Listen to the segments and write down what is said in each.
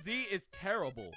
Z is terrible.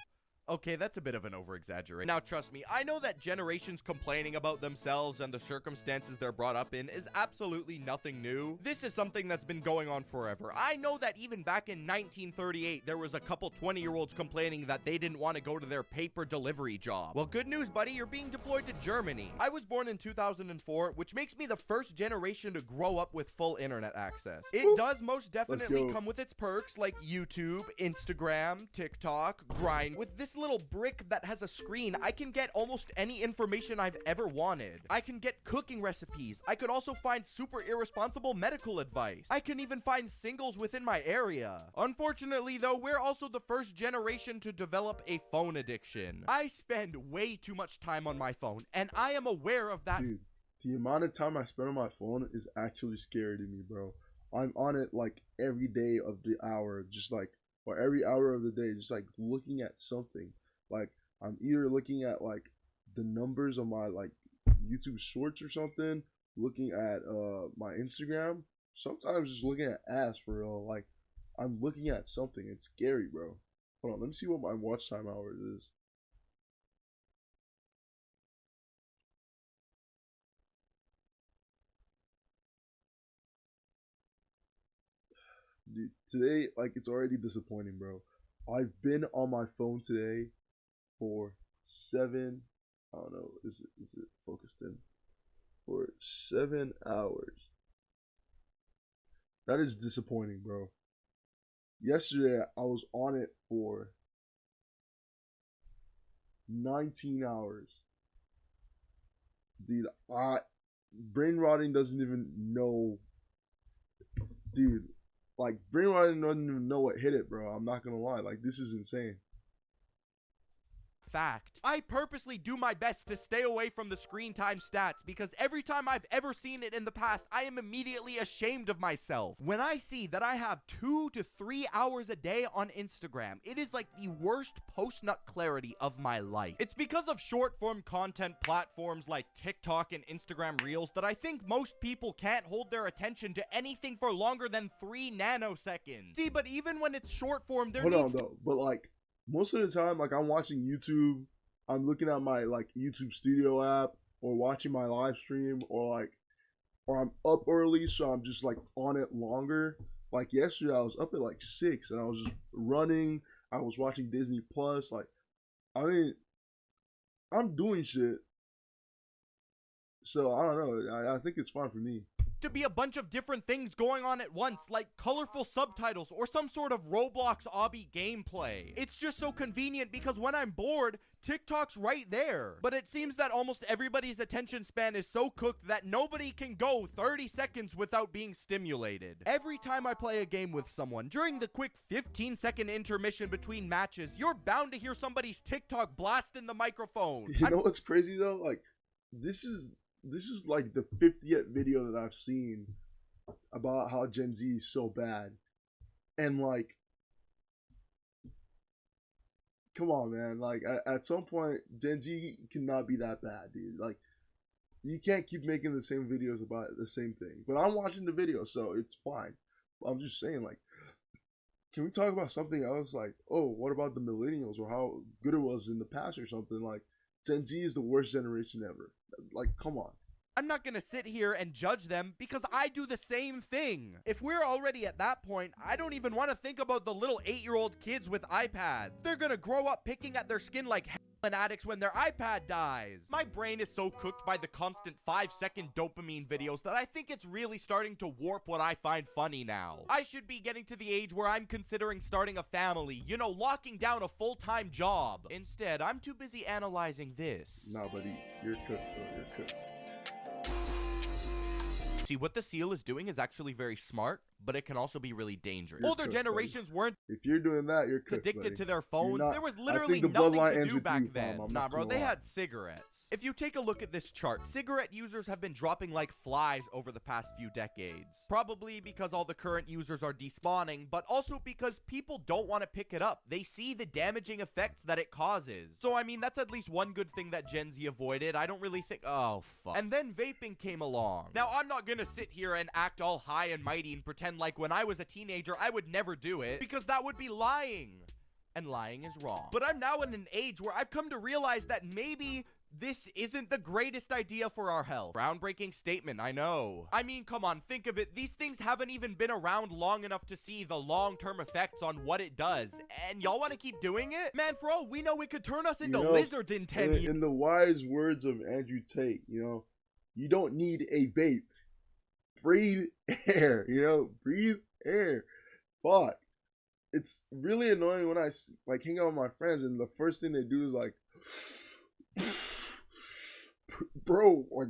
Okay, that's a bit of an over-exaggeration. Now, trust me, I know that generations complaining about themselves and the circumstances they're brought up in is absolutely nothing new. This is something that's been going on forever. I know that even back in 1938, there was a couple 20-year-olds complaining that they didn't want to go to their paper delivery job. Well, good news, buddy, you're being deployed to Germany. I was born in 2004, which makes me the first generation to grow up with full internet access. It does most definitely come with its perks like YouTube, Instagram, TikTok, Grind. With this little brick that has a screen, I can get almost any information I've ever wanted. I can get cooking recipes. I could also find super irresponsible medical advice. I can even find singles within my area. Unfortunately, though, we're also the first generation to develop a phone addiction. I spend way too much time on my phone, and I am aware of that. Dude, the amount of time I spend on my phone is actually scary to me, bro. I'm on it like every day of the hour, just like, or every hour of the day, just like looking at something. Like, I'm either looking at like the numbers on my like YouTube shorts or something, looking at my Instagram, sometimes just looking at ass for real. Like, I'm looking at something. It's scary, bro. Hold on, let me see what my watch time hours is. Dude, today, like, it's already disappointing, bro. I've been on my phone today for I don't know, is it focused in? For 7 hours. That is disappointing, bro. Yesterday, I was on it for 19 hours. Dude, brain rotting doesn't even know. Dude, like, brain rotting doesn't even know what hit it, bro. I'm not gonna lie. Like, this is insane. Fact. I purposely do my best to stay away from the screen time stats because every time I've ever seen it in the past, I am immediately ashamed of myself. When I see that I have 2 to 3 hours a day on Instagram, it is like the worst post-nut clarity of my life. It's because of short-form content platforms like TikTok and Instagram Reels that I think most people can't hold their attention to anything for longer than 3 nanoseconds. See, but even when it's short-form, there Hold on, though. But, like, most of the time, like, I'm watching YouTube, I'm looking at my, like, YouTube Studio app, or watching my live stream, or I'm up early, so I'm just, like, on it longer. Like, yesterday, I was up at, like, 6, and I was just running, I was watching Disney Plus, like, I mean, I'm doing shit. So, I don't know, I think it's fine for me. To be a bunch of different things going on at once, like colorful subtitles or some sort of Roblox obby gameplay. It's just so convenient because when I'm bored, TikTok's right there. But it seems that almost everybody's attention span is so cooked that nobody can go 30 seconds without being stimulated. Every time I play a game with someone, during the quick 15-second intermission between matches, you're bound to hear somebody's TikTok blast in the microphone. You know what's crazy though? Like, this is like the 50th video that I've seen about how Gen Z is so bad. And like, come on, man. Like, at some point, Gen Z cannot be that bad, dude. Like, you can't keep making the same videos about the same thing. But I'm watching the video, so it's fine. I'm just saying, like, can we talk about something else? Like, oh, what about the millennials or how good it was in the past or something? Like, Gen Z is the worst generation ever. Like, come on. I'm not gonna sit here and judge them because I do the same thing. If we're already at that point, I don't even want to think about the little 8-year-old kids with iPads. They're gonna grow up picking at their skin like heroin addicts when their iPad dies. My brain is so cooked by the constant 5-second dopamine videos that I think it's really starting to warp what I find funny now. I should be getting to the age where I'm considering starting a family, you know, locking down a full-time job. Instead, I'm too busy analyzing this. Nah, buddy, you're cooked, bro. You're cooked. See, what the seal is doing is actually very smart, but it can also be really dangerous. Older generations weren't if you're doing that, you're cooked, addicted buddy. to their phones. There was literally the nothing bloodline to ends do with back you, then. fam. Nah, bro, they had cigarettes. If you take a look at this chart, cigarette users have been dropping like flies over the past few decades. Probably because all the current users are despawning, but also because people don't want to pick it up. They see the damaging effects that it causes. So, I mean, that's at least one good thing that Gen Z avoided. I don't really think... Oh, fuck. And then vaping came along. Now, I'm not gonna sit here and act all high and mighty and pretend like when I was a teenager, I would never do it, because that would be lying. and lying is wrong. But I'm now in an age where I've come to realize that maybe this isn't the greatest idea for our health. Groundbreaking statement, I know. I mean, come on, think of it. These things haven't even been around long enough to see the long-term effects on what it does. And y'all want to keep doing it? Man, for all we know, it could turn us into lizards in 10 years. In the wise words of Andrew Tate, you don't need a vape. Breathe air, breathe air. Fuck. It's really annoying when I like hang out with my friends and the first thing they do is like, bro, like,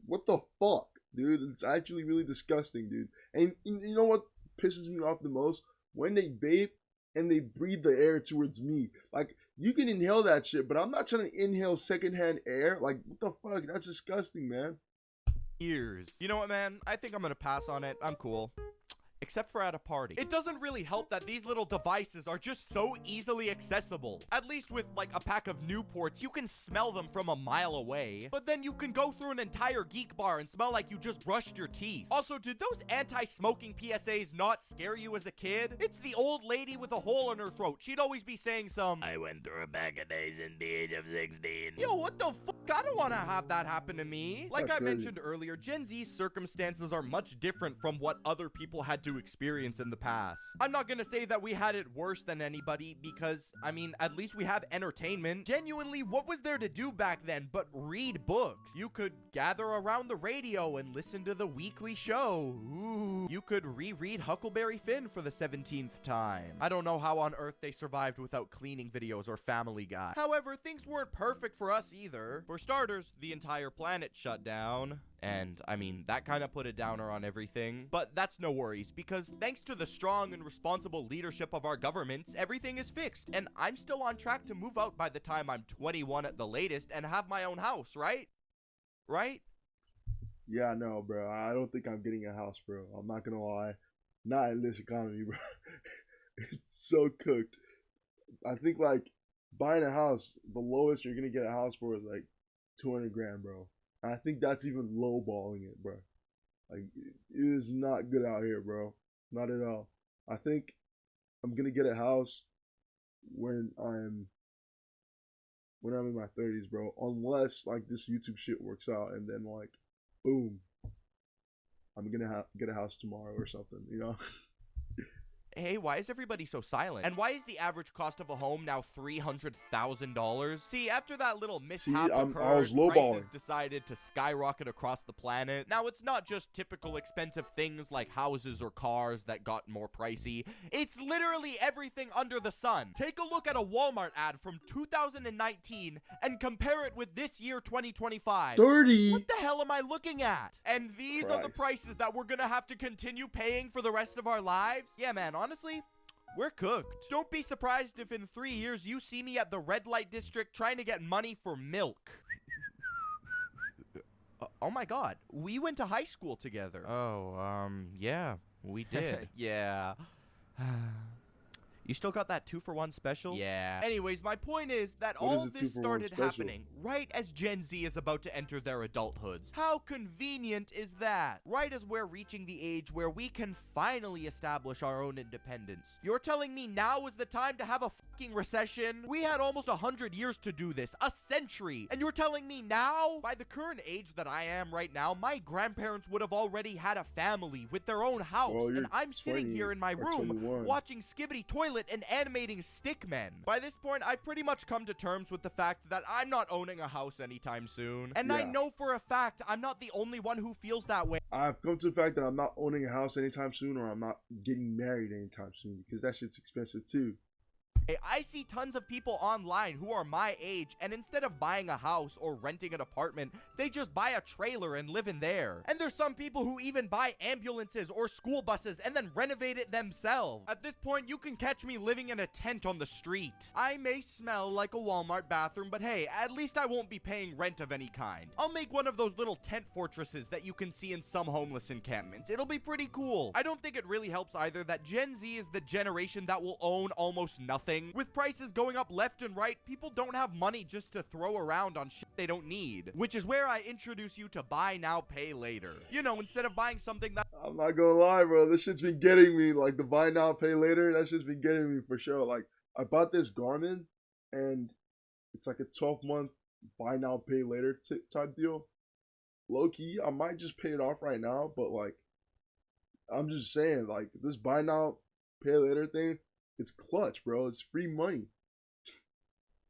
what the fuck, dude? It's actually really disgusting, dude. And you know what pisses me off the most? When they vape and they breathe the air towards me. Like, you can inhale that shit, but I'm not trying to inhale secondhand air. Like, what the fuck? That's disgusting, man. Years. You know what, man? I think I'm gonna pass on it. I'm cool. Except for at a party. It doesn't really help that these little devices are just so easily accessible. At least with like a pack of Newports, you can smell them from a mile away. But then you can go through an entire geek bar and smell like you just brushed your teeth. Also, did those anti-smoking PSAs not scare you as a kid? It's the old lady with a hole in her throat. She'd always be saying I went through a bag of days in the age of 16. Yo, what the fuck? I don't want to have that happen to me. Like I mentioned earlier, Gen Z's circumstances are much different from what other people had to experience in the past. I'm not gonna say that we had it worse than anybody because, I mean, at least we have entertainment. Genuinely, what was there to do back then but read books? You could gather around the radio and listen to the weekly show. Ooh. You could reread Huckleberry Finn for the 17th time. I don't know how on earth they survived without cleaning videos or Family Guy. However, things weren't perfect for us either. For starters, the entire planet shut down. And, I mean, that kind of put a downer on everything. But that's no worries, because thanks to the strong and responsible leadership of our governments, everything is fixed. And I'm still on track to move out by the time I'm 21 at the latest and have my own house, right? Right? Yeah, no, bro. I don't think I'm getting a house, bro. I'm not gonna lie. Not in this economy, bro. It's so cooked. I think, like, buying a house, the lowest you're gonna get a house for is, like, 200 grand, bro. I think that's even lowballing it, bro. Like, it is not good out here, bro. Not at all. I think I'm gonna get a house when I'm in my 30s, bro. Unless like this YouTube shit works out, and then like, boom, I'm gonna get a house tomorrow or something, Hey, why is everybody so silent? And why is the average cost of a home now $300,000? See, after that little mishap occurred, prices decided to skyrocket across the planet. Now, it's not just typical expensive things like houses or cars that got more pricey. It's literally everything under the sun. Take a look at a Walmart ad from 2019 and compare it with this year, 2025. 30? What the hell am I looking at? And these are the prices that we're gonna have to continue paying for the rest of our lives? Yeah, man, honestly, we're cooked. Don't be surprised if in 3 years you see me at the red light district trying to get money for milk. Oh my god, we went to high school together. Oh, yeah, we did. Yeah. You still got that 2-for-1 special? Yeah. Anyways, my point is that all this started happening right as Gen Z is about to enter their adulthoods. How convenient is that? Right as we're reaching the age where we can finally establish our own independence. You're telling me now is the time to have a fucking recession? We had almost 100 years to do this, a century. And you're telling me now? By the current age that I am right now, my grandparents would have already had a family with their own house. Well, and I'm sitting here in my room watching Skibbity Toilet and animating stickmen. By this point, I've pretty much come to terms with the fact that I'm not owning a house anytime soon. And I know for a fact I'm not the only one who feels that way. I've come to the fact that I'm not owning a house anytime soon, or I'm not getting married anytime soon, because that shit's expensive too. I see tons of people online who are my age, and instead of buying a house or renting an apartment, they just buy a trailer and live in there. And there's some people who even buy ambulances or school buses and then renovate it themselves. At this point, you can catch me living in a tent on the street. I may smell like a Walmart bathroom, but hey, at least I won't be paying rent of any kind. I'll make one of those little tent fortresses that you can see in some homeless encampments. It'll be pretty cool. I don't think it really helps either that Gen Z is the generation that will own almost nothing. thing. With prices going up left and right, people don't have money just to throw around on shit they don't need. Which is where I introduce you to buy now, pay later. You know, instead of buying something that... I'm not gonna lie, bro. This shit's been getting me. Like, the buy now, pay later, that shit's been getting me for sure. Like, I bought this Garmin, and it's like a 12-month buy now, pay later type deal. Low-key, I might just pay it off right now, but, like, I'm just saying, like, this buy now, pay later thing, it's clutch, bro. It's free money.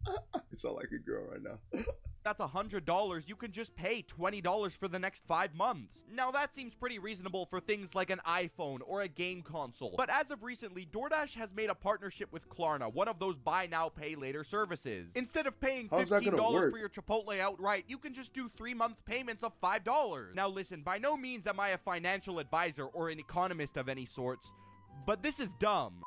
I sound like a girl right now. That's $100, you can just pay $20 for the next 5 months. Now that seems pretty reasonable for things like an iPhone or a game console. But as of recently, DoorDash has made a partnership with Klarna, one of those buy now, pay later services. Instead of paying $15 for your Chipotle outright, you can just do 3-month payments of $5. Now listen, by no means am I a financial advisor or an economist of any sorts, but this is dumb.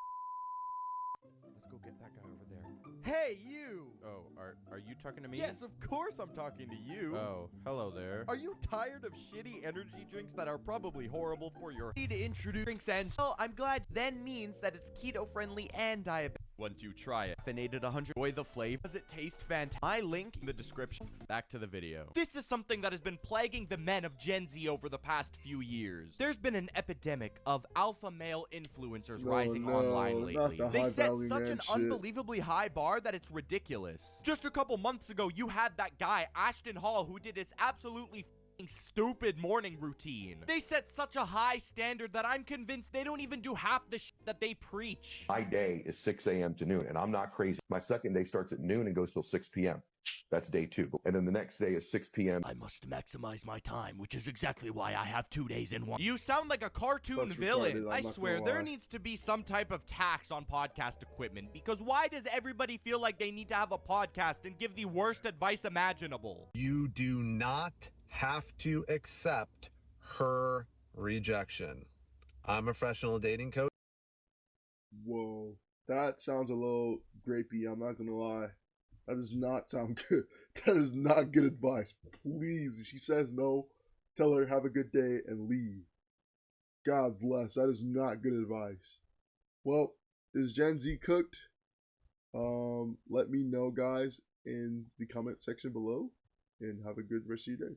Let's go get that guy over there. Hey, you! Oh, are you talking to me? Yes, of course I'm talking to you. Oh, hello there. Are you tired of shitty energy drinks that are probably horrible for your... Need to introduce drinks and... Oh, I'm glad then means that it's keto-friendly and diabetic. Once you try it, caffeinated 100, enjoy the flavor. Does it taste fantastic? My link in the description. Back to the video. This is something that has been plaguing the men of Gen Z over the past few years. There's been an epidemic of alpha male influencers rising online lately. They set such an unbelievably high bar that it's ridiculous. Just a couple months ago, you had that guy, Ashton Hall, who did his absolutely stupid morning routine. They set such a high standard that I'm convinced they don't even do half the shit that they preach. My day is 6 a.m. to noon, and I'm not crazy. My second day starts at noon and goes till 6 p.m. That's day 2. And then the next day is 6 p.m. I must maximize my time, which is exactly why I have 2 days in one. You sound like a cartoon villain. I swear, there needs to be some type of tax on podcast equipment, because why does everybody feel like they need to have a podcast and give the worst advice imaginable? You do not have to accept her rejection. I'm a professional dating coach. Whoa, that sounds a little grapey, I'm not gonna lie. That does not sound good. That is not good advice. Please, if she says no, tell her have a good day and leave. God bless. That is not good advice. Well, is Gen Z cooked? Let me know, guys, in the comment section below, and have a good rest of your day.